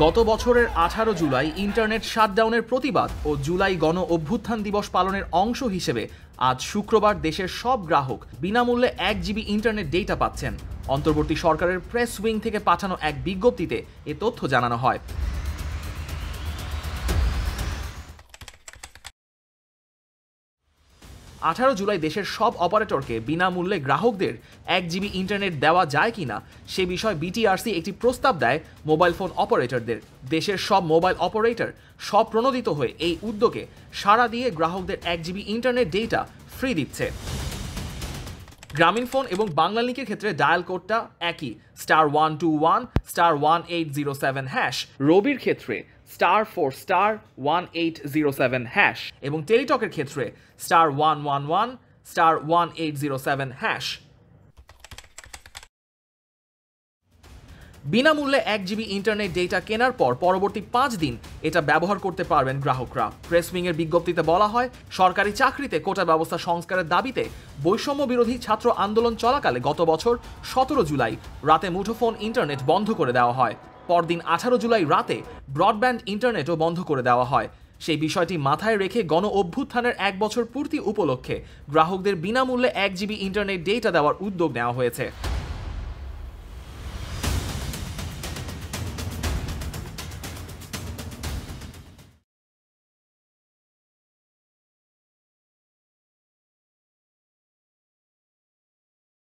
গত বছরের 18 জুলাই ইন্টারনেট শাটডাউনের প্রতিবাদ ও জুলাই গণ অভ্যুত্থান দিবস পালনের অংশ হিসেবে আজ শুক্রবার দেশের সব গ্রাহক বিনামূল্যে 1 জিবি ইন্টারনেট ডেটা পাচ্ছেন। অন্তর্বর্তী সরকারের প্রেস উইং থেকে পাঠানো এক বিজ্ঞপ্তিতে এ তথ্য জানানো হয়। 18 জুলাই দেশের সব অপারেটরকে বিনামূল্যে গ্রাহকদের 1 জিবি ইন্টারনেট দেওয়া যায় কিনা সে বিষয়ে বিটিআরসি একটি প্রস্তাব দেয় মোবাইল ফোন অপারেটরদের। দেশের সব মোবাইল অপারেটর স্বপ্রণোদিত হয়ে এই উদ্যোগে সাড়া দিয়ে গ্রাহকদের 1 জিবি ইন্টারনেট ডেটা ফ্রি দিচ্ছে। গ্রামীণ ফোন এবং বাংলালিংকের ক্ষেত্রে ডায়াল কোডটা একই, *121 *1807#। রবির ক্ষেত্রে *4 *1807# এবং টেলিটকের ক্ষেত্রে *111 *1807#। বিনামূল্যে 1 জিবি ইন্টারনেট ডেটা কেনার পর পরবর্তী 5 দিন এটা ব্যবহার করতে পারবেন গ্রাহকরা। প্রেস উইংয়ের বিজ্ঞপ্তিতে বলা হয়, সরকারি চাকরিতে কোটা ব্যবস্থা সংস্কারের দাবিতে বৈষম্য বিরোধী ছাত্র আন্দোলন চলাকালে গত বছর 17 জুলাই রাতে মুঠোফোন ইন্টারনেট বন্ধ করে দেওয়া হয়। পরদিন 18 জুলাই রাতে ব্রডব্যান্ড ইন্টারনেটও বন্ধ করে দেওয়া হয়। সেই বিষয়টি মাথায় রেখে গণ অভ্যুত্থানের 1 বছর পূর্তি উপলক্ষে গ্রাহকদের বিনামূল্যে 1 জিবি ইন্টারনেট ডেটা দেওয়ার উদ্যোগ নেওয়া হয়েছে।